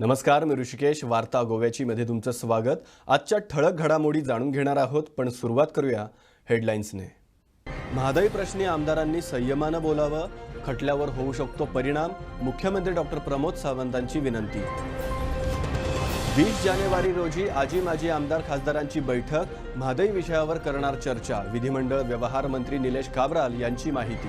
नमस्कार, मी ऋषिकेश. वार्ता गोव्याची मध्ये तुमचं स्वागत. आजच्या ठळक घडामोडी जाणून घेणार आहोत, पण सुरुवात करूया हेडलाईन्सने. महागाई प्रश्नी आमदारांनी संयमानं बोलावं, खटल्यावर होऊ शकतो परिणाम. मुख्यमंत्री डॉक्टर प्रमोद सावंतांची विनंती. 20 जानेवारी रोजी आजी माजी आमदार खासदारांची बैठक. महागाई विषयावर करणार चर्चा. विधिमंडळ व्यवहार मंत्री निलेश काब्राल यांची माहिती.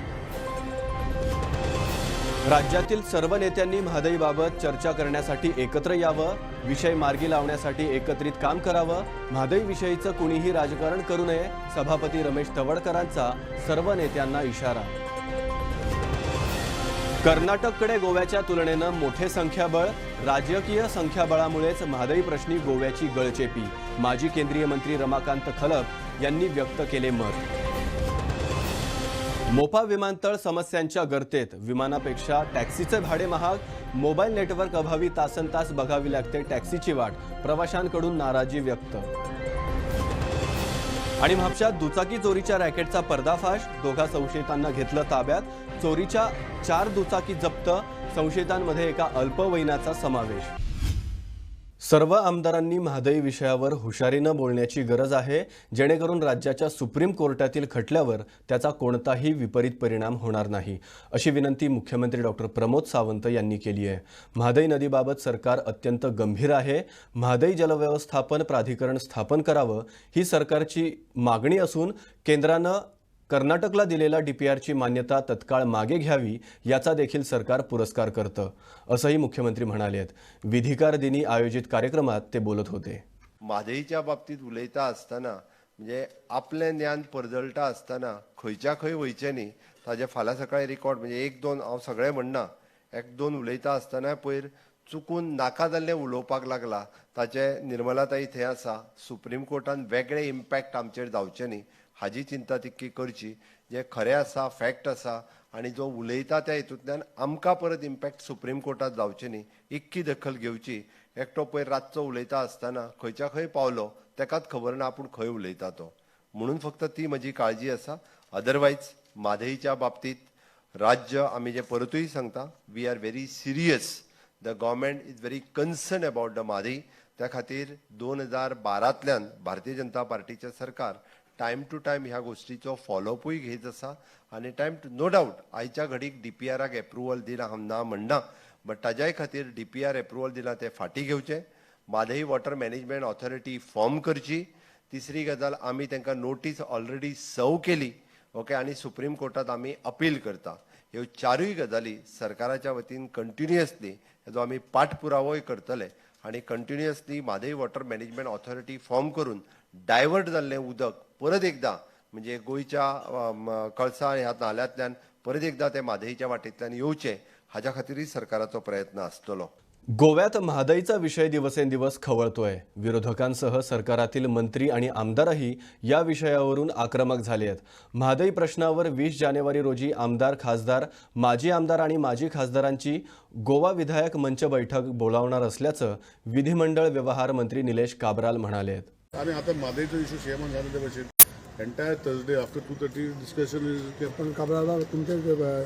राज्यातील सर्व नेत्यांनी महागाईबाबत चर्चा करण्यासाठी एकत्र यावं, विषय मार्गी लावण्यासाठी एकत्रित काम करावं. महागाईविषयीचं कुणीही राजकारण करू नये, सभापती रमेश तवडकरांचा सर्व नेत्यांना इशारा. कर्नाटककडे गोव्याच्या तुलनेनं मोठे संख्याबळ. राजकीय संख्याबळामुळेच महागाई प्रश्नी गोव्याची गळचेपी. माजी केंद्रीय मंत्री रमाकांत खलप यांनी व्यक्त केले मत. मोपा विमानतळ समस्यांच्या गर्तेत. विमानापेक्षा टॅक्सीचे भाडे महाग. मोबाईल नेटवर्क अभावी तासनतास बघावी लागते टॅक्सीची वाट. प्रवाशांकडून नाराजी व्यक्त. आणि म्हापशात दुचाकी चोरीच्या रॅकेटचा पर्दाफाश. दोघा संशयितांना घेतलं ताब्यात. चोरीच्या 4 दुचाकी जप्त. संशयितांमध्ये एका अल्पवयीनाचा समावेश. सर्व आमदारांनी महागाई विषयावर हुशारीनं बोलण्याची गरज आहे, जेणेकरून राज्याच्या सुप्रीम कोर्टातील खटल्यावर त्याचा कोणताही विपरीत परिणाम होणार नाही, अशी विनंती मुख्यमंत्री डॉक्टर प्रमोद सावंत यांनी केली आहे. महागाई नदीबाबत सरकार अत्यंत गंभीर आहे. महागाई जलव्यवस्थापन प्राधिकरण स्थापन करावं ही सरकारची मागणी असून केंद्रानं कर्नाटकला दिलेला डीपीआरची मान्यता तत्काळ मागे घ्यावी, याचा देखील सरकार पुरस्कार करतं, असंही मुख्यमंत्री म्हणाले आहेत. विधिकार दिनी आयोजित कार्यक्रमात ते बोलत होते. म्हादईच्या बाबतीत उलयता आसतना म्हणजे आपलें ज्ञान परजळटा आसतना खंयच्या खंय वयचें न्ही, ताजे फाल्यां सकाळीं रिकॉर्ड म्हणजे 1-2 हांव सगळें म्हणना, 1-2 उलयता आसतना पयर चुकून नाका जाल्लें उलोवपाक लागला, ताचे निर्मलाताई थंय आसा. सुप्रीम कोर्टान वेगळे इम्पॅक्ट आमचेर जावचे न्ही हाजी चिंता तितकी करची. जे खरें आसा, फॅक्ट आसा आनी जो उलयता त्या हितूंतल्यान आमकां परत इम्पॅक्ट सुप्रीम कोर्टात जावचे न्ही, इतकी दखल घेवची. एकटो पयर रातचो उलयता आसतना खंयच्या खंय पावलो तेकाच खबर ना आपूण खंय उलयता तो. म्हणून फक्त ती म्हजी काळजी आसा. अदरवायज म्हादईच्या बाबतीत राज्य आमी जे परतूय सांगता, we are very serious. The government is very concern about the Mhadei. त्या खातीर 2012तल्यान भारतीय जनता पार्टीचें सरकार टायम टू टायम ह्या गोष्टीचो फॉलोअपूय घेत आसा. आनी टायम टू नो डावट आयच्या घडीक डीपीआराक एप्रुवल दिला हांव ना म्हणना, बट ताज्याय खातीर डीपीआर एप्रुवल दिला ते फाटी घेवचे. Mhadei water management authority form करची. तिसरी गजाल, आमी तांकां नोटीस ऑलरेडी सर्व केली, ओके, आनी सुप्रीम कोर्टात आमी अपील करता. ह्यो 4य गजाली सरकाराच्या वतीन कंटिन्युअसली हेजो आमी पाठपुरावोय करतले आनी continuously Mhadei water management authority form करून डायवर्ट जाल्लें उदक परत एकदा म्हणजे गोंयच्या कळसा ह्या नाल्यांतल्यान परत एकदा ते म्हादईच्या वाटेंतल्यान येवचे, हाच्या खातीरय सरकाराचो प्रयत्न आसतलो. गोव्यात महागाईचा विषय दिवसेंदिवस खवळतोय. विरोधकांसह सरकारातील मंत्री आणि आमदारही या विषयावरून आक्रमक झाले आहेत. महागाई प्रश्नावर 20 जानेवारी रोजी आमदार, खासदार, माजी आमदार आणि माजी खासदारांची गोवा विधायक मंच बैठक बोलावणार असल्याचं विधिमंडळ व्यवहार मंत्री निलेश काब्राल म्हणाले आहेत. आणि आता म्हादईचा इशू शेअरमन झालं त्या भाशेन entire Thursday after 2:30 discussion is. पण काब्राल तुमचे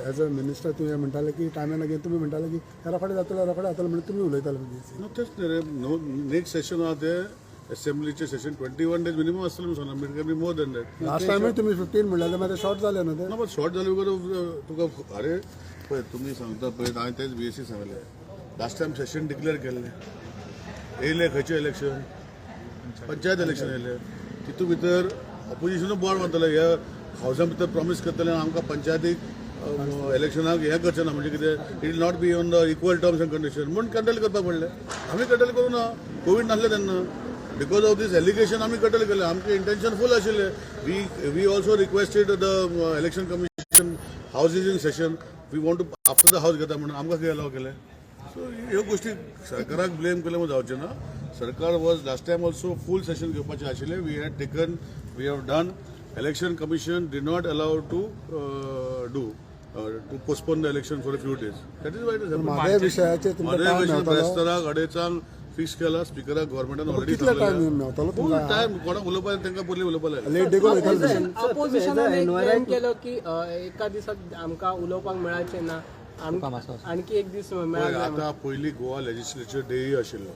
ॲज अ मिनिस्टर तुम्ही म्हणटाले की टायमान अगेन तुम्ही म्हणटाले की रोखडे जातले म्हणून तुम्ही उलयताले. नो तेच नो नेक्स्ट सेशन आहा ते असेंब्लीचे सेशन 21 डेज मिनिमम आसतलें म्हणून सांगला. It can be more than that. Last टायमूय तुम्ही 15 म्हणले मागीर शॉर्ट जाले न्हू ते. ना बट शॉर्ट जाले बिकॉज तुका अरे पळय तुमी सांगता पळय हांवें तेच बीएससी सांगलें. लास्ट टायम सेशन डिक्लेअर केल्लें, येयले खंयचें इलेक्शन, पंचायत इलेक्शन येयलें, तितूंत भितर ऑपोजिशन बोर्ड म्हणटले ह्या हावसा भितर प्रॉमिस करतले आमकां पंचायतीक इलेक्शनाक हें करचें ना, म्हणजे कितें it will not be on the equal terms and condition म्हणून कॅन्सल करपाक पडलें. आमी कॅन्सल करूं ना, कोवीड नासलें तेन्ना. बिकॉज ऑफ दीस एलिगेशन आमी कॅन्सल केलें. आमचें इंटेंशन फूल आशिल्लें. We also requested the election commission house is in session. We want to after the house घेता म्हणून आमकां कितें अलाव केलें. सो ह्यो गोष्टी सरकाराक ब्लेम केले म्हणून जावचें ना. सरकार was last time also full session घेवपाचें आशिल्लें. We have done. Election commission did not allow to to postpone the election for a few days. That is why it is happening. Mhadei विषयाचे बेस्ताराक 2:30 फिक्स केला. स्पिकराक गव्हर्मेंटान ऑलरेडी टायम कोणाक उलोवपाक तांकां पयलीं उलोवपाक ऑपोजिशनान केलो की एका दिसाक आमकां उलोवपाक मेळचें ना, आणखी एक दीस पळय, मेळाक आता पयलीं गोवा लेजिस्लेचर डे आशिल्लो.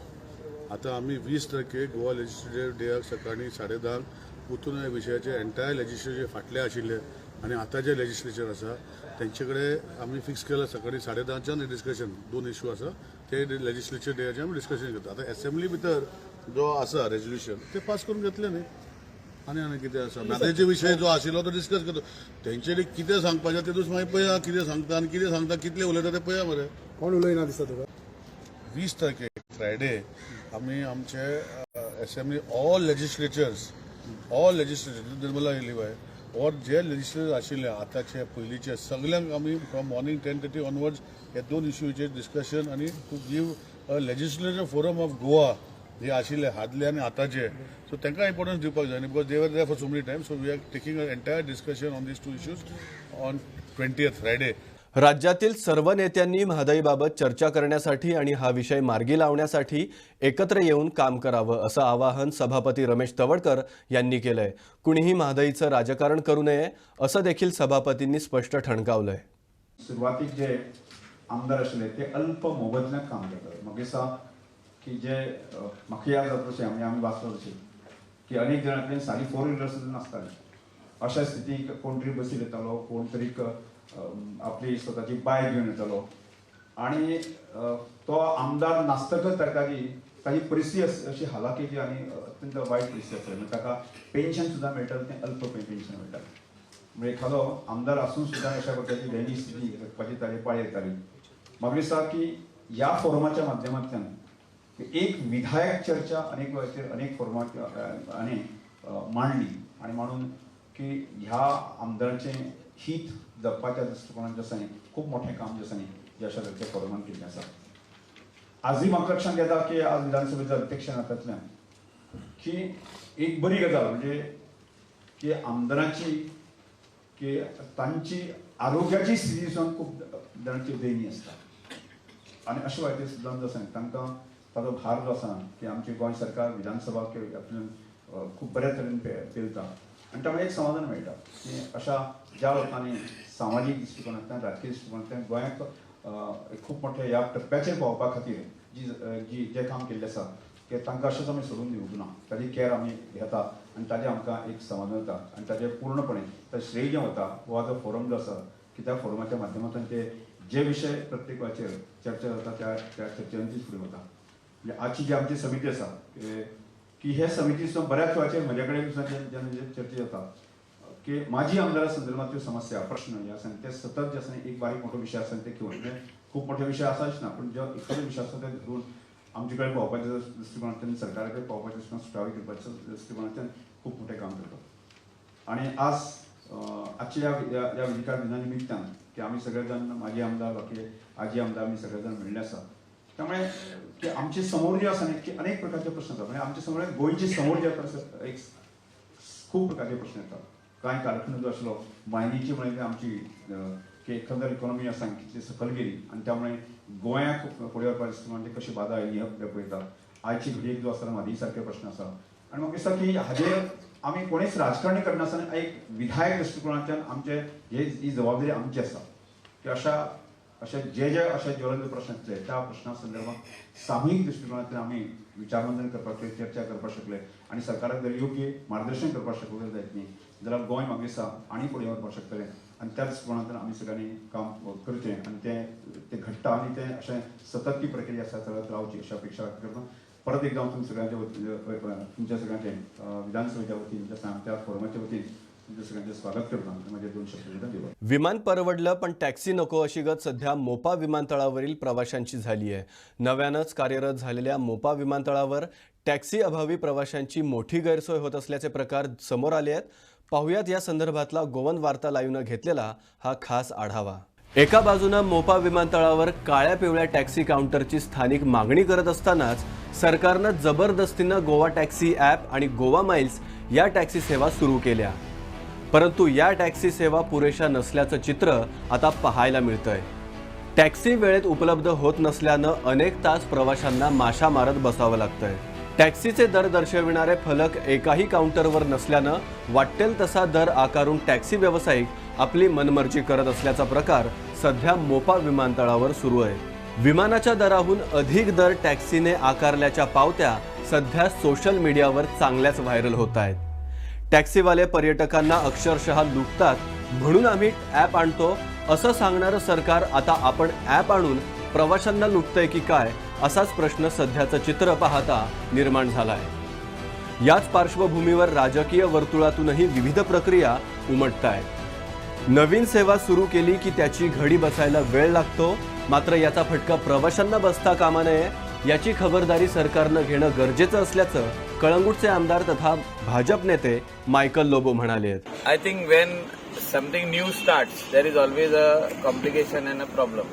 आता आमी 20 तारखेक गोवा लेजिस्लेचर डेयाक सकाळी 10:30 उठून ह्या विशयाचे एंटायर लेजिस्लेचर फाटले आशिल्ले आनी आतां जे लेजिस्लेचर आसा तेंचे कडेन आमी फिक्स केला सकाळी 10:30च्यान डिस्कशन 2 इश्यू आसा ते लेजिस्लेचर डेयाचे आमी डिस्कशन करता. आतां असेंब्ली भितर जो आसा रेजोल्युशन ते पास करून घेतले न्ही आनी कितें आसा म्हादयचे विशय जो आशिल्लो तो डिस्कस करता. तेंच्यांनी कितें सांगपाचें तें मागीर पळया कितें सांगता आनी कितें सांगता कितले उलयता ते पळया मरे. कोण उलयना दिसता तुका? 20 तारखेक फ्रायडे आमी आमचे असेंब्ली ऑल लेजिस्लेचर्स निर्मला येयलीबाय ऑर जे लेजिस्लेचर आशिल्ले आतांचे पयलींचे सगल्यांक आमी फ्रॉम मॉर्निंग 10:30 ऑनवर्ड्स हे 2 इश्यूचेर डिस्कशन आनी to give a legislature forum of Goa जे आशिल्ले आदले आनी आतांचे सो तांकां इम्पॉर्टन्स दिवपाक जाय because they were there for so many time. So we are taking a entire discussion on this 2 issues on 20th Friday. राज्यातील सर्व नेत्यांनी महागाईबाबत चर्चा करण्यासाठी आणि हा विषय मार्गी लावण्यासाठी एकत्र येऊन काम करावं असं आवाहन सभापती रमेश तवडकर यांनी केलंय. कुणीही महागाईचं राजकारण करू नये असं देखील सभापतींनी स्पष्ट ठणकावलंय. सुरवातीक जे आमदार आशिल्ले ते अल्प मोबदल्याक काम करतात. म्हाका दिसता की जे म्हाका याद जाता तशें आमी वाचलो तशें की अनेक जाणांतल्यान सादी 4 व्हिलर सुद्दां नासताली. अशा स्थितीक कोण तरी बसीर येतालो, कोण तरी आपली स्वताची बायक घेवन येतालो आनी तो आमदार नासतकच ताची परिस्थिती अशी हालाकीची आनी अत्यंत वायट परिस्थिती आसताली. म्हणजे ताका पेन्शन सुद्दां मेळटालें तें अल्प पेन्शन मेळटालें. म्हणजे एखादो आमदार आसून सुद्दां अशा प्रकारची दैनीक स्थिती जगपाची ताची पाळी येताली. म्हाका दिसता की ह्या फोरमाच्या माध्यमांतल्यान एक विधायक चर्चा अनेक वेळाचेर अनेक फोरमांनी मांडली आनी मांडून की ह्या आमदाराचें हित जगपाच्या दृश्टिकोनांत जे आसा न्ही खूब मोठें काम जे आसा न्ही जे अशा तरेच्या फोरमान केल्लें आसा. आजूय म्हाका लक्षांत येता की आज विधानसभेच्या अध्यक्षान हातांतल्यान की एक बरी गजाल म्हणजे की आमदारांची की तांची आरोग्याची स्थिती सुद्दां खूब जाणांची दयनीय आसता आनी अशे वायट सुद्दां जो आसा तांकां ताचो भार जो आसा की आमची गोंय सरकार विधानसभा आपल्यान खूब बऱ्या तरेन पेलता आनी त्यामुळे एक समाधान मेळटा की अशा ज्या लोकांनी सामाजीक दृश्टिकोनांतल्यान राजकीय दृश्टिकोनांतल्यान गोंयाक खूब मोठ्या ह्या टप्प्याचेर पावपा खातीर जे काम केल्लें आसा की तांकां अशेंच आमी सोडून दिवंक ना. ताजी कॅर आमी घेता आनी ताजें आमकां एक समाधान जाता आनी ताजें पूर्णपणे ताजें श्रेय जें वता हो जो फोरम जो आसा की त्या फोरमाच्या माध्यमांतल्यान ते जे विशय प्रत्येक वेळाचेर चर्चा जाता त्या चर्चेंतीच फुडें वता. म्हणजे आजची जी आमची समिती आसा की हे समिती सुद्दां बऱ्याच वेळाचेर म्हजे कडेन जेन्ना चर्चा जाता की माझी आमदारा संदर्भांतल्यो समस्या प्रश्न जे आसा ते सतत जे आसा एक बारीक मोठो विशय आसा ते घेवन म्हणजे खूब मोठे विशय आसाच ना पूण जो एखादो विशय आसा ते धरून आमचे कडेन पावपाच्या दृश्टिकोनांतल्यान सरकारा कडेन पावपाच्या दृश्टिकोनांतल्यान सुटावे करपाच्या दृश्टिकोनांतल्यान खूब मोठें काम करता. आनी आज आजच्या ह्या विधिकार दिना निमित्तान की आमी सगळे जाण माजी आमदार बाकी आजी आमदार आमी सगळे जाण मेळिल्ले आसा. त्यामुळे की आमचे समोर जे आसा की अनेक प्रकारचे प्रश्न येतात. म्हणजे आमच्या समोर गोंयचे समोर जे एक खूब प्रकारचे प्रश्न येतात. कांय कालखंड जो आशिल्लो मायनीची म्हणजे आमची की एकंदर इकॉनॉमी आसा कितली सकल गेली आनी त्यामुळे गोंयाक फुडें वचपा दृश्टिकोनांतल्यान म्हणजे कशी बाधा आयली हे पळयता. आयची घडयेक जो आसा म्हादई सारके प्रश्न आसा आनी म्हाका दिसता की हाजेर आमी कोणीच राजकारणी करनासतना एक विधायक दृश्टिकोनांतल्यान आमचे ही जबाबदारी आमची आसा की अशे जे अशे ज्वलंत प्रश्न आसले त्या प्रश्ना संदर्भात सामूहिक दृश्टिकोनांतल्यान आमी विचारमंथन करपाक चर्चा करपाक शकले आनी सरकाराक जर योग्य मार्गदर्शन करपाक शकले जायत न्ही जाल्यार गोंय म्हाका दिसता आनी फुडें वचपाक शकतलें आनी त्या दृश्टिकोनांतल्यान आमी सगळ्यांनी काम करचें आनी तें घडटा आनी तें अशें सतत ती प्रक्रिया आसा चलत रावची अशी अपेक्षा करता. परत एकदा हांव तुमच्या सगळ्यांचे विधानसभेच्या वतीन त्या फोरमाच्या वतीन तुमच्या सगळ्यांचे स्वागत करता. माझे 2 शब्द दिवं. विमान परवडलं पण टॅक्सी नको अशी गत सध्या मोपा विमानतळावरील प्रवाशांची झाली आहे. नव्यानंच कार्यरत झालेल्या मोपा विमानतळावर टॅक्सी अभावी प्रवाशांची मोठी गैरसोय होत असल्याचे प्रकार समोर आले आहेत. पाहुयात या संदर्भातला गोवन वार्ता लाईव्हनं घेतलेला हा खास आढावा. एका बाजूनं मोपा विमानतळावर काळ्या पिवळ्या टॅक्सी काउंटरची स्थानिक मागणी करत असतानाच सरकारनं जबरदस्तीनं गोवा टॅक्सी ॲप आणि गोवा माइल्स या टॅक्सी सेवा सुरू केल्या. परंतु या टॅक्सी सेवा पुरेशा नसल्याचं चित्र आता पाहायला मिळतंय. टॅक्सी वेळेत उपलब्ध होत नसल्यानं अनेक तास प्रवाशांना माशा मारत बसावं लागतंय. टॅक्सीचे दर दर्शविणारे फलक एकाही काउंटरवर नसल्यानं वाटेल तसा दर आकारून टॅक्सी व्यावसायिक आपली मनमर्जी करत असल्याचा प्रकार सध्या मोपा विमानतळावर सुरू आहे. विमानाच्या दराहून अधिक दर टॅक्सीने आकारल्याच्या पावत्या सध्या सोशल मीडियावर चांगल्याच व्हायरल होत आहेत. टॅक्सीवाले पर्यटकांना अक्षरशः लुटतात म्हणून आम्ही ॲप आणतो असं सांगणारं सरकार आता आपण ॲप आणून प्रवाशांना लुटतंय की काय असाच प्रश्न सध्याचं चित्र पाहता निर्माण झाला आहे. याच पार्श्वभूमीवर राजकीय वर्तुळातूनही विविध प्रक्रिया उमटतायत. नवीन सेवा सुरू केली की त्याची घडी बसायला वेळ लागतो, मात्र याचा फटका प्रवाशांना बसता कामा नये याची खबरदारी सरकारनं घेणं गरजेचं असल्याचं कळंगूटचे आमदार तथा भाजप नेते मायकल लोबो म्हणाले आहेत. I think when something new starts, there is always a complication and a problem,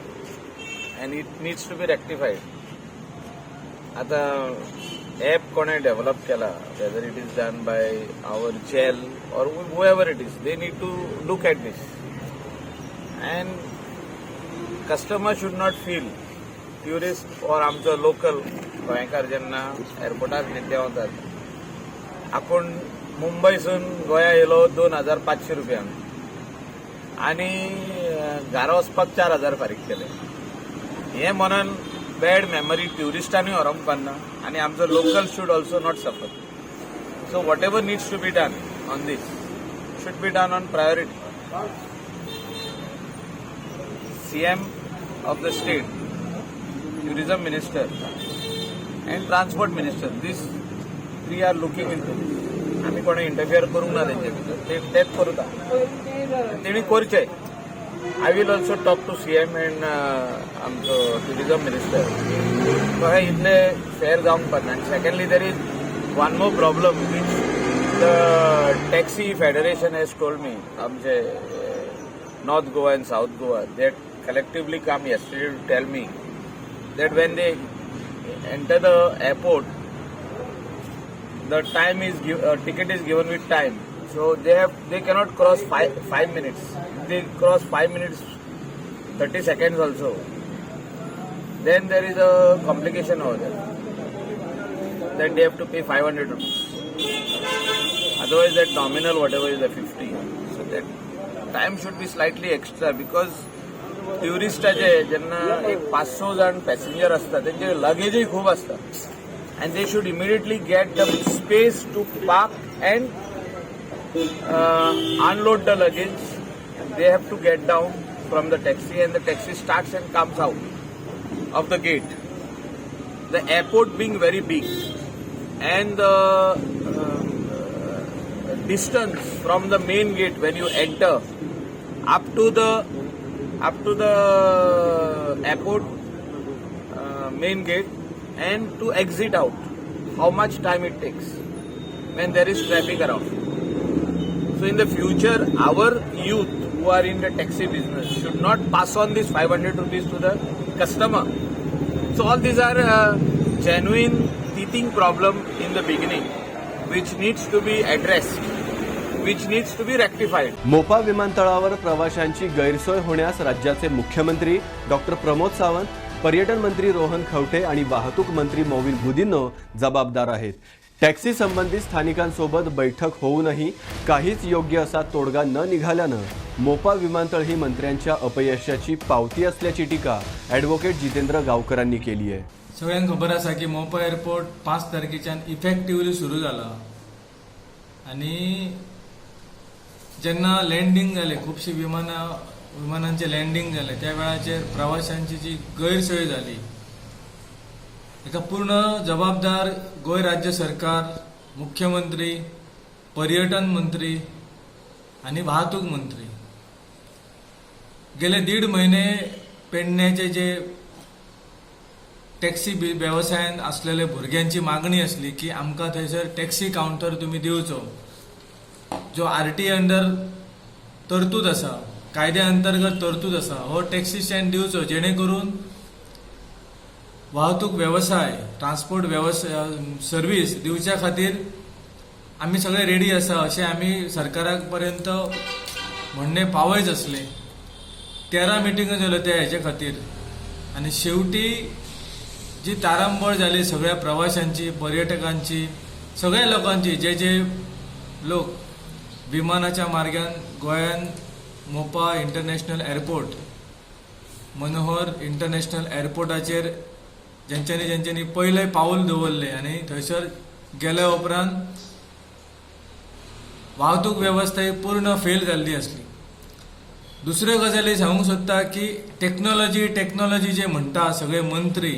and it needs to be rectified. आता ॲप कोणे डेव्हलप केला, whether it is done by our GEL or whoever it is, they need to look at this. And customer should not feel, tourist or आमचं local गोंयकार जेन्ना एअरपोर्टार देंवतात, आपण मुंबयसून गोंया येयलो 2,500 रुपयांक आनी घरा वचपाक 4,000 फारीक केले. हे म्हणून बॅड मेमरी ट्युरिस्टांनी व्हरोंक उपकारना आनी आमचो local should also not suffer. So whatever needs to be done on this should be done on priority. CM of the state, tourism minister and transport minister, these three are looking into this. आम्ही कोणी interfere करूंक ना तेंचे भितर, तेच करता तेणी करचे. I will also talk to CM and आमचो ट्युरिजम मिनिस्टर. कशें इतले फेर जावंक पारना. आनी secondly there is one more problem which the taxi federation has told me, आमचे north Goa and south Goa, that collectively come yesterday to tell me that when they enter the airport, the time is ticket is given with time, so they cannot cross five minutes. They cross 5 minutes 30 seconds also, then there is a complication over there. Then they have to pay 500 rupees. Otherwise that nominal whatever is the 50. So that time should be slightly extra, because ट्युरिस्टाचे जेन्ना एक 500 जाण passenger असतात त्यांचे लगेजही खूप असतात, and they should immediately get the space to park and unload the luggage. They have to get down from the taxi and the taxi starts and comes out of the gate. The airport being very big and the distance from the main gate when you enter up to the airport main gate and to exit out, how much time it takes when there is traffic around. So in the future, our youth who are in the taxi business should not pass on this 500 rupees to the customer. So all these are genuine teething problem in the beginning, which needs to be addressed, which needs to be rectified. मोपा विमानतळावर प्रवाशांची गैरसोय होण्यास राज्याचे मुख्यमंत्री doctor Pramod Sawant, पर्यटन मंत्री रोहन खवटे आणि वाहतूक मंत्री मोविन बुदिनो जबाबदार आहेत. टॅक्सी संबंधित स्थानिकांसोबत बैठक होऊनही काहीच योग्य असा तोडगा न निघाल्यानं मोपा विमानतळ ही मंत्र्यांच्या अपयशाची पावती असल्याची टीका ॲडव्होकेट जितेंद्र गावकरांनी केली आहे. सगळ्यांक खबर आसा की मोपा एअरपोर्ट 5 तारखेच्यान इफेक्टिवली सुरू जाला आनी जेन्ना लँडिंग जाले, खुबशी विमानांचे लँडिंग जाले, त्या वेळाचेर प्रवाशांची जी गैरसोय जाली हेका पूर्ण जबाबदार गोंय राज्य सरकार, मुख्यमंत्री, पर्यटन मंत्री आणि वाहतूक मंत्री. गेले 1.5 महिने पेडण्याचे जे टॅक्सी व्यवसायात असलेल्या भुरग्यांची मागणी असली की आमकां थंयसर टॅक्सी काउंटर तुम्ही दिवचो, जो RT अंडर तरतूद आसा, कायद्या अंतर्गत तरतूद आसा, हो टॅक्सी स्टँड दिवचो, जेणे करून वाहतूक व्यवसाय, ट्रान्सपोर्ट व्यवसाय सर्व्हिस दिवच्या खातीर आम्ही सगळे रेडी आसा अशें आमी सरकारापर्यंत म्हणणे पावयच असले. 13 मिटिंग जाल्यो त्या हेचे खातीर आनी शेवटी जी तारांबळ जाली सगळ्या प्रवाशांची, पर्यटकांची, सगळ्या लोकांची, जे लोक विमानाच्या मार्गान गोंयान मोपा इंटरनॅशनल एअरपोर्ट मनोहर इंटरनॅशनल एअरपोर्टाचेर जेंच्यांनी पयले पाऊल दवरले आनी थंयसर गेल्या उपरांत वाहतूक वेवस्था ही पूर्ण फेल जाल्ली आसली. दुसऱ्यो गजाली सांगूंक सोदता की टेक्नॉलॉजी जे म्हणटा सगळे मंत्री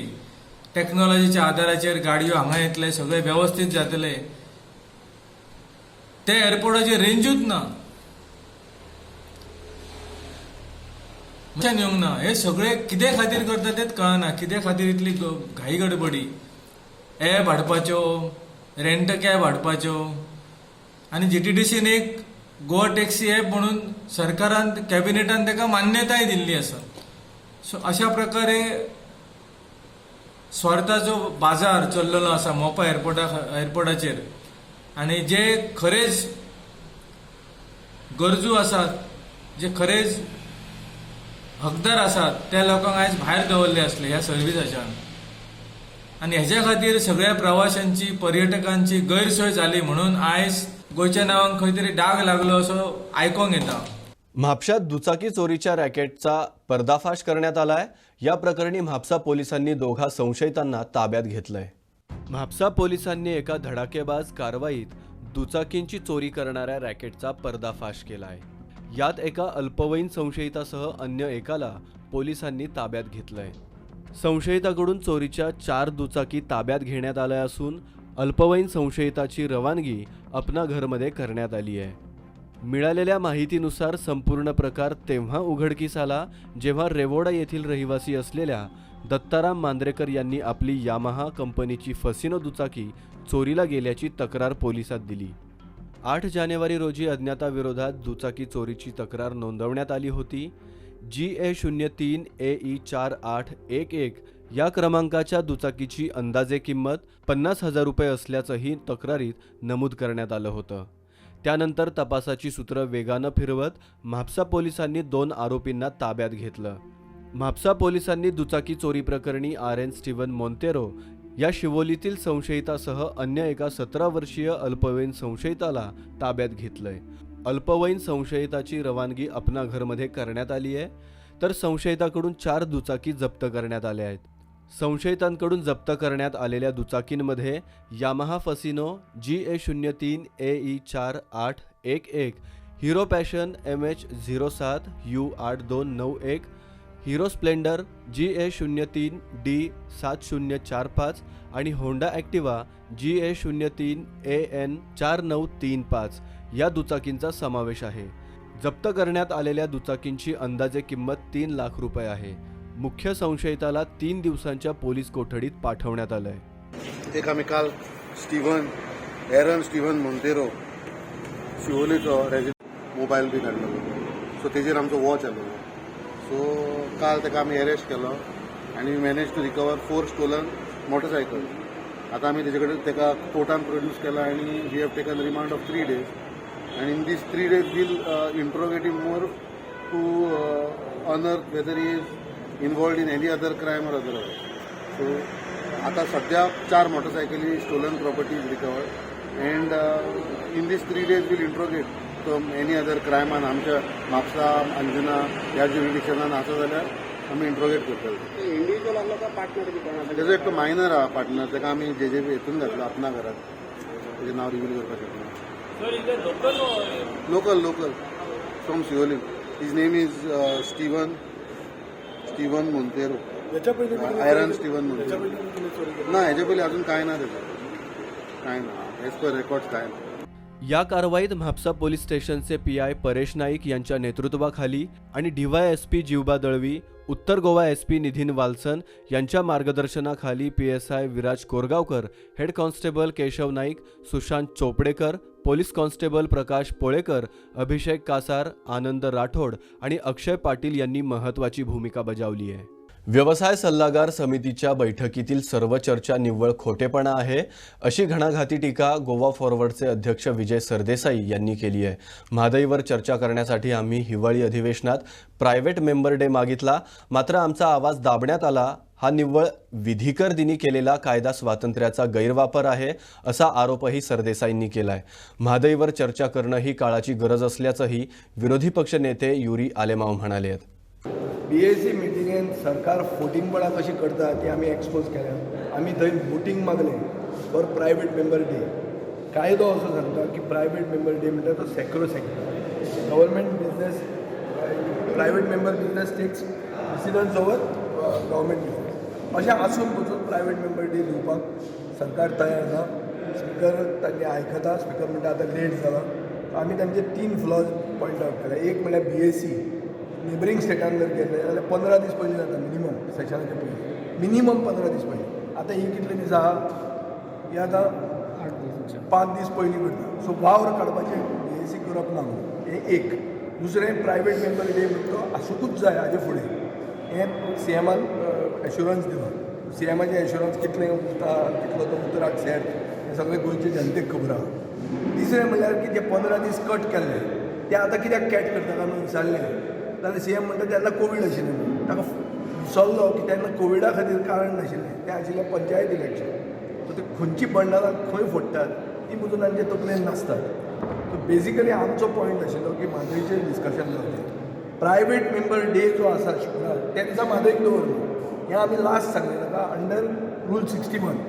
टेक्नॉलॉजीच्या आदाराचेर गाडयो हांगा येतले सगळे वेवस्थीत जातले ते एअरपोर्टाची रेंजूच ना येवंक ना. हे सगळे किते खातीर करता तेच कळना. किते खातीर इतली घाई गडबडी एप हाडपाच्यो रेंट कॅब हाडपाच्यो आनी जीटीडीसीन एक गोवा टॅक्सी एप म्हणून सरकारान कॅबिनेटान ताका मान्यताय दिल्ली आसा. सो अशा प्रकारे स्वार्थाचो बाजार चल्लेलो आसा मोपा एअरपोर्टाचेर आनी जे खरेच गरजू आसात जे खरेच हकदार आसात त्या लोकांक आयज भायर दवरले असले ह्या सर्विसाच्यान आनी हेच्या खातीर सगळ्या प्रवाशांची पर्यटकांची गैरसोय जाली म्हणून आयज गोंयच्या नांवांक खंय तरी डाग लागलो असो आयकोंक येता. म्हापशात दुचाकी चोरीच्या रॅकेटचा पर्दाफाश करण्यात आलाय. या प्रकरणी म्हापसा पोलिसांनी दोघा संशयितांना ताब्यात घेतलंय. म्हापसा पोलिसांनी एका धडाकेबाज कारवाईत दुचाकींची चोरी करणाऱ्या रॅकेटचा पर्दाफाश केलाय. यात एका अल्पवयीन संशयितासह अन्य एकाला पोलिसांनी ताब्यात घेतलंय. संशयिताकडून चोरीच्या 4 दुचाकी ताब्यात घेण्यात आल्या असून अल्पवयीन संशयिताची रवानगी अपना घरमध्ये करण्यात आली आहे. मिळालेल्या माहितीनुसार संपूर्ण प्रकार तेव्हा उघडकीस आला जेव्हा रेवोडा येथील रहिवासी असलेल्या दत्ताराम मांद्रेकर यांनी आपली यामाहा कंपनीची फसिनो दुचाकी चोरीला गेल्याची तक्रार पोलिसात दिली. 8 जानेवारी रोजी अज्ञाताविरोधात दुचाकी चोरीची तक्रार नोंदवण्यात आली होती. GA03 AE 4811 या क्रमांकाच्या दुचाकीची अंदाजे किंमत 50,000 रुपये असल्याचंही तक्रारीत नमूद करण्यात आलं होतं. त्यानंतर तपासाची सूत्र वेगानं फिरवत म्हापसा पोलिसांनी 2 आरोपींना ताब्यात घेतलं. म्हापसा पोलिसांनी दुचाकी चोरी प्रकरणी RN स्टीवन मोंतेरो या शिवोलीतील संशयितासह अन्य एका 17 वर्षीय अल्पवयीन संशयिताला ताब्यात घेतलंय. अल्पवयीन संशयिताची रवानगी अपना घरमध्ये करण्यात आली आहे तर संशयिताकडून 4 दुचाकी जप्त करण्यात आल्या आहेत. संशयितांकडून जप्त करण्यात आलेल्या दुचाकींमध्ये Yamaha Fascino GA03 AE 4811, Hero Passion MH07 U8291, Hero Splendor GA03 D 7045 आणि होंडा ॲक्टिवा GA03 AN 4935 या दुचाकींचा समावेश आहे. जप्त करण्यात आलेल्या दुचाकींची अंदाजे किंमत 3 लाख रुपये आहे. मुख्य संशयिताला 3 दिवसांच्या पोलीस कोठडीत पाठवण्यात आलंय. एक आमी काल एरन स्टीवन मोंतेरो शिवोलीचो मोबायल बी काडलेलो सो तेजेर आमचो वॉच आयलो. सो काल ताका आमी अरेस्ट केलो आनी manage to recover 4 stolen motorcycle. आतां आमी तेजे कडेन ताका कोर्टान प्रोड्यूस केला आनी we have taken remand of 3 days and in these 3 days we'll interrogate him more to unearth whether he is involved in any other crime or otherwise. So आता सध्या 4 मोटरसायकली stolen property is recovered and in these 3 days we'll interrogate तो any other crime आनी आमच्या म्हापसा अंजुना ह्या ज्युरिडिक्शनान आसा जाल्यार आमी इंट्रोगेट करतले. इंडिविज्युअल आसलो का पार्टनर बी कोण आसा? तेजो एक मायनर आहा पार्टनर ताका आमी जे हेतून घातलो अपना घरात. तेजें नांव रिवील करपाक शकना. Local from Shivoli. His name is Steven Monteiro. आयरन स्टीवन मोंतेरो. ना हेजे पयलीं अजून कांय ना तेजें कांय ना एज पर रेकॉर्ड्स कांय ना. या कारवाईत म्हापसा पोलीस स्टेशनचे PI परेश नाईक यांच्या नेतृत्वाखाली आणि DYSP जीवबा दळवी, उत्तर गोवा SP निधीन वालसन यांच्या मार्गदर्शनाखाली PSI Viraj Korgaonkar, head constable Keshav Naik, Sushant Chopdekar, police constable Prakash Polekar, Abhishek Kasar, Anand Rathod आणि अक्षय पाटील यांनी महत्त्वाची भूमिका बजावली आहे. व्यवसाय सल्लागार समितीच्या बैठकीतील सर्व चर्चा निव्वळ खोटेपणा आहे अशी घणाघाती टीका गोवा फॉरवर्डचे अध्यक्ष विजय सरदेसाई यांनी केली आहे. महागाईवर चर्चा करण्यासाठी आम्ही हिवाळी अधिवेशनात प्रायव्हेट मेंबर डे मागितला, मात्र आमचा आवाज दाबण्यात आला. हा निव्वळ विधिकर दिनी केलेला कायदा स्वातंत्र्याचा गैरवापर आहे असा आरोपही सरदेसाईंनी केलाय. महागाईवर चर्चा करणं ही काळाची गरज असल्याचंही विरोधी पक्ष नेते युरी आलेमाव म्हणाले आहेत. BAC मिटिंगेन सरकार फोटिंगपणां कशी करता ती आमी एक्सपोज केल्या. आमी थंय वोटींग मागलें फॉर प्रायवेट मेंबर डे. कायदो असो सांगता की प्रायवेट मेंबर डे म्हणटा तो sacrosanct. Government business private member business takes precedence over government business अशें आसून पसून प्रायवेट मेंबर डे दिवपाक सरकार तयार ना. स्पिकर तांचे आयकता. स्पिकर म्हणटा आतां लेट जाला. आमी तांचे 3 फ्लॉज पॉयंट आउट केले. एक म्हणल्यार BAC नेबरिंग स्टेटान जर गेले जाल्यार 15 दीस पयलीं जाता मिनिमम सेशनाचे पयलीं. मिनिमम 15 दीस पयलीं. आतां ही कितले दीस आहा? ही आतां 5 दीस पयलीं करता. सो वावर काडपाचें BAC करप ना. हें एक. दुसरें प्रायवेट मेंबर डे म्हणटा तो आसूंकूच जाय हाजे फुडें. हें CMान एश्युरन्स दिला. CMाचें एश्युरन्स कितलें उरता, कितलो तो उतराक सेट, हें सगळें गोंयचे जनतेक खबर आहा. तिसरें म्हणल्यार की जे 15 दीस कट केल्ले ते आतां कित्याक कॅट करता काय म्हणून विचारलें जाल्यार CM म्हणटा तेन्ना कोवीड आशिल्लें म्हणून. ताका विसरलो की तेन्ना कोविडा खातीर कारण नाशिल्लें. तें आशिल्लें पंचायत इलेक्शन. सो ते खंयची बंडलां खंय फोडटात ती पसून तांचे तकलेन नासतात. सो बेजिकली आमचो पॉयंट आशिल्लो की म्हादईचें डिस्कशन जावचें. प्रायवेट मेंबर डे जो आसा शुक्रार त्या दिसा म्हादईक दवरलो. हें आमी लास्ट सांगलें ताका अंडर रूल 61.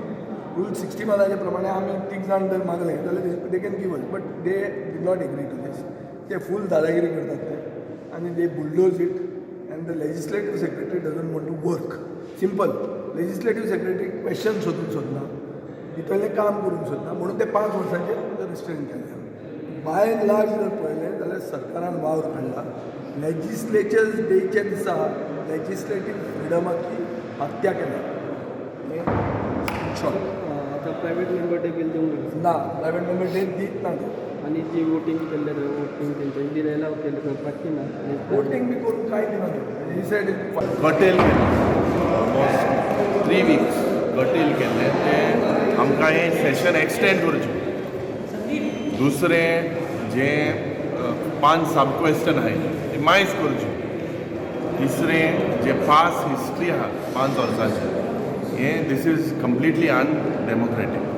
रूल 61 प्रमाणे आमी 3 जाण जर मागलें जाल्यार they can give us. But they did not agree to this. ते फूल दादागिरी करतात ते आणि they bulldoze it and the legislative secretary doesn't want to work. Simple. Legislative secretary question सोदूंक सोदना, भितरलें काम करूंक सोदना म्हणून ते 5 वर्सांचेर रिस्ट्रेन केले. बाय एंड लार्ज जर पळयलें जाल्यार सरकारान वावर काडला. लेजिस्लेचर्स डेच्या दिसा लेजिस्लेटिव्ह फ्रिडमाची हत्या केल्या. आता प्रायव्हेट मेंबर डे बिल देऊन ना प्रायव्हेट मेंबर डे दीत ना तो. आणि जी वोटिंग केले वोटिंग त्यांच्या दिलेला केलं पाठी ना वोटिंग बी करून कांय दिना तो. ही सायड कटेल ऑलमोस्ट 3 वीक्स कटेल केल्ले ते आमकां हें सेशन एक्सटेंड करचें. दुसरें जे 5 सब क्वेश्चन आहाय ते मायज करचें. तिसरें जे पास हिस्ट्री आहा 5 वर्सांचें हें this is completely undemocratic.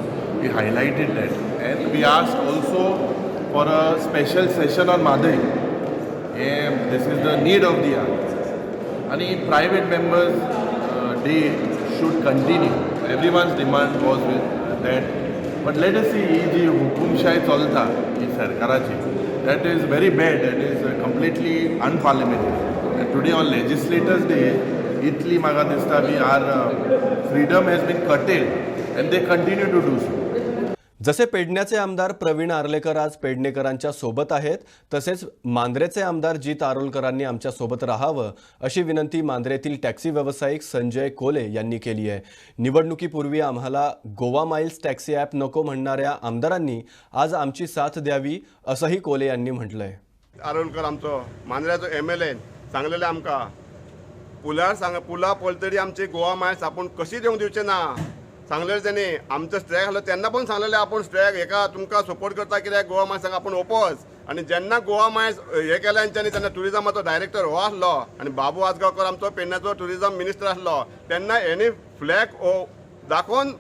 We highlighted that and we asked also for a special session on Madai. This is the need of the hour. And private members day should continue. Everyone's demand was with that. But let us see, ji hukumshai chalta hi sarkarachi. That is very bad. That is completely unparliamentary. And today on Legislators Day, itli maga dista our freedom has been curtailed, and they continue to do so. जसे पेडण्याचे आमदार प्रवीण आर्लेकर आज पेडणेकरांच्या सोबत आहेत, तसेच मांद्रेचे आमदार जीत आरोलकरांनी आमच्या सोबत राहावं अशी विनंती मांद्रेतील टॅक्सी व्यावसायिक संजय कोले यांनी केली आहे. निवडणुकीपूर्वी आम्हाला गोवा माइल्स टॅक्सी ॲप नको म्हणणाऱ्या आमदारांनी आज आमची साथ द्यावी असंही कोले यांनी म्हटलंय. आरोलकर आमचो मांद्र्याचो MLA सांगलेले आमकां पुला पळतरी आमची गोवा माइल्स आपण कशी देवंक दिवचे ना सांगलेलें त्यांनी. आमचो स्ट्रायक आसलो तेन्ना पण सांगलेलें आपण स्ट्रायक हेका तुमकां सपोर्ट करता कित्याक गोवा माइल्साक आपण ओपोज. आणि जेन्ना गोवा माइल्स हे केलें तेंच्यांनी तेन्ना टुरिजमाचो डायरेक्टर हो आसलो आणि बाबू आजगांवकर आमचो पेडण्याचो टुरिजम मिनिस्टर आसलो. तेन्ना हेणी फ्लॅग दाखोवन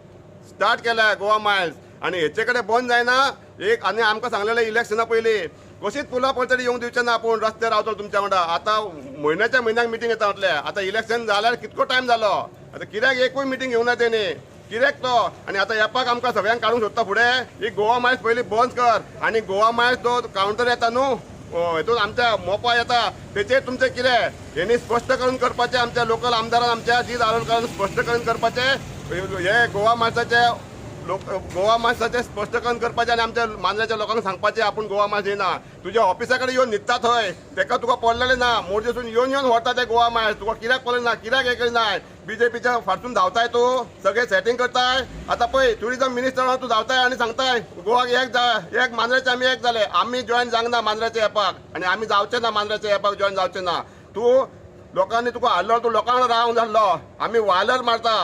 स्टार्ट केल्या गोवा माइल्स आणि हेचे कडेन बंद जायना. एक आनी आमकां सांगलेलें इलेक्शना पयलीं कशीच पुला पळतरी येवंक दिवचे ना आपूण रस्त्यार रावतलो तुमच्या वांगडा. आतां म्हयन्याक मिटींग येता म्हटलें. आतां इलेक्शन जाल्यार कितको टायम जालो. आतां कित्याक एकूय मिटींग घेवना तेणी कित्याक तो. आणि आता एपाक आमकां सगळ्यांक काडूंक सोदता फुडें. ही गोवा माइल्स पयलीं बंद कर आणि गोवा माइल्स तो कावंटर येता न्हू हेतून आमच्या मोपा येता तेचेर तुमचें कितें हेणी स्पश्ट करून करपाचें. आमच्या लोकल आमदारान आमच्या जीत आरोलकरान स्पश्ट करून करपाचें. हे गोवा माइल्साचें स्पश्टकरण करपाचें आणि आमच्या मांद्र्याच्या लोकांक सांगपाचें आपूण गोवा माइल्स येना. तुज्या ऑफिसा कडेन येवन न्हिदता थंय तेका तुका पडलेलें ना. मोरजेसून येवन व्हरता ते गोवा माइल्स. तुका कित्याक पडलें ना कित्याक हें करिना. BJPच्या फाटसून धांवताय तूं सगळें सेटींग करताय. आतां पळय टुरिजम मिनिस्टर तूं धांवताय आणि सांगताय गोवाक एक मांद्र्याचे आमी एक जाले. आमी जॉयन जावंक ना मांद्र्याच्या एपाक आणि आमी जावचे ना मांद्र्याच्या एपाक जॉयन जावचे ना. तूं लोकांनी तुका हाडलो तूं लोकां वांगडा रावंक जाल्लो आमी वायलर मारता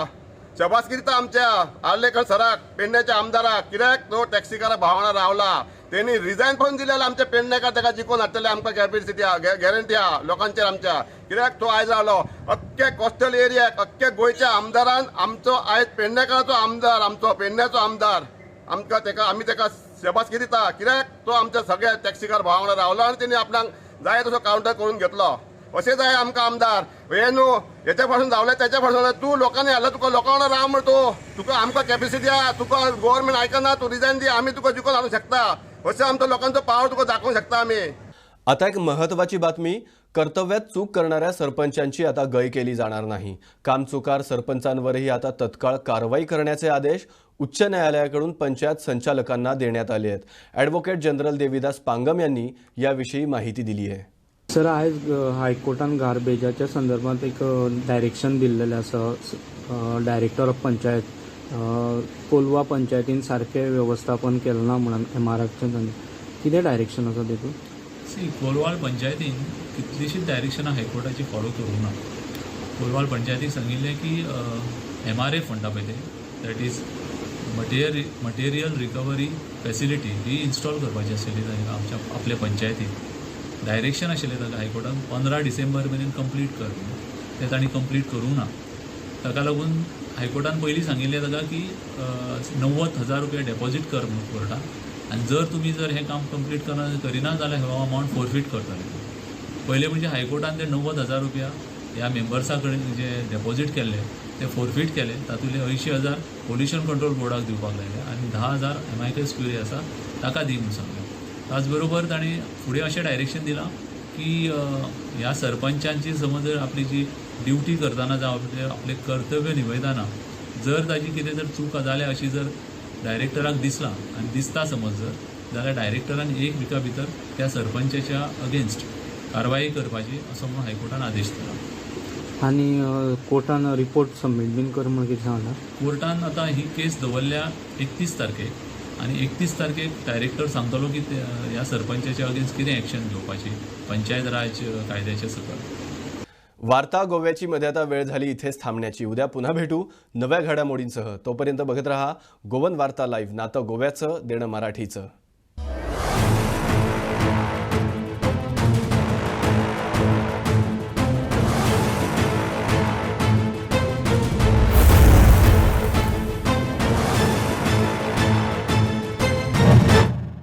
शबासकी दिता आमच्या आर्लेकर सराक पेडण्याच्या आमदाराक कित्याक तो टॅक्सीकारा भावा वांगडा रावला त्यांनी रिजायन पण दिलेला आमच्या पेडणेकार ताका जिखून हाडटले आमकां कॅपेसिटी गॅरंटी आहा लोकांचेर आमच्या कित्याक तो आयज रावलो अख्ख्या कोस्टल एरियाक अख्ख्या गोंयच्या आमदारान आमचो आयज पेडणेकाराचो आमदार आमचो पेडण्याचो आमदार आमकां तेका आमी तेका शबासकी दिता कित्याक तो आमच्या सगळ्या टॅक्सीकार भावा वांगडा रावलो आनी तेणी आपणाक जाय तसो कावंटर करून घेतलो अशें जाय आमकां आमदार हे न्हू हेच्या पासून जावले त्याच्या पासून तूं लोकांनी हाडला तुका लोकां वांगडा राव म्हण तूं तुका आमकां कॅपेसिटी आहा तुका गव्हर्मेंट आयकना तूं रिजायन दी आमी तुका जिखून हाडूंक शकता अशें आमचो लोकांचो पावर तुका दाखोवंक शकता आमी आता एक महत्त्वाची बातमी कर्तव्यात चूक करणाऱ्या सरपंचांची आता गय केली जाणार नाही कामचुकार सरपंचांवरही आता तत्काळ कारवाई करण्याचे आदेश उच्च न्यायालयाकडून पंचायत संचालकांना देण्यात आले आहेत ॲडव्होकेट जनरल देविदास पांगम यांनी याविषयी माहिती दिली आहे सर आयज हायकोर्टान गार्बेजाच्या संदर्भात एक डायरेक्शन दिल्लेलें आसा डायरेक्टर ऑफ पंचायत कोलवा पंचायतीन सारकें वेवस्थापन केलें ना म्हणून MRFच्यान कितें डायरेक्शन आसा तेतून कोलवाल पंचायतीन कितलीशीच डायरेक्शनां हायकोर्टाची फॉलो करूंक ना कोलवाल पंचायतीक सांगिल्लें की MRF म्हणटा पळय ते that is material recovery facility he install करपाची आशिल्ली तांकां आमच्या आपल्या पंचायतीक डायरेक्शन आशिल्लें ताका हायकोर्टान 15 डिसेंबर मेरेन कंप्लीट कर तें तांणी कंप्लीट करूंक ना ताका लागून हायकोर्टान पयलीं सांगिल्लें ताका की 90,000 रुपया डेपॉजीट कर म्हणून कोर्टान आनी जर तुमी जर हें काम कंप्लीट करिना जाल्यार हो अमावंट फोरफीट करतले पयलें म्हणजे हायकोर्टान ते 90,000 रुपया ह्या मेंबर्सा कडेन जे डेपॉजीट केल्ले ते फोरफीट केले तातूंतले 80,000 पोल्युशन कंट्रोल बोर्डाक दिवपाक लायले आनी 10,000 MIKS क्युरी आसा ताका दी म्हणून सांगलें ताच बरोबर ताणें फुडें अशें डायरेक्शन दिलां की ह्या सरपंचांची समज जर आपली जी ड्युटी करतना जावं आपले कर्तव्य निभयतना जर ताजी कितें जर चूक जाल्या अशी जर डायरेक्टराक दिसलां आनी दिसता समज जर जाल्यार डायरेक्टरान 1 विका भितर त्या सरपंचाच्या अगेन्स्ट कारवाई करपाची असो म्हणून हायकोर्टान आदेश दिला आनी कोर्टान रिपोर्ट सबमीट बीन कर म्हणून कितें सांगला कोर्टान आतां ही केस दवरल्या 31 तारखेक आनी 31 तारखेक डायरेक्टर सांगतलो की ह्या सरपंचाच्या अगेन्स्ट कितें एक्शन घेवपाची पंचायत राज कायद्याच्या सकल वार्ता गोव्याची मध्ये आता वेळ झाली इथेच थांबण्याची उद्या पुन्हा भेटू नव्या घडामोडींसह तोपर्यंत बघत रहा गोवन वार्ता लाईव्ह नातं गोव्याचं देणं मराठीचं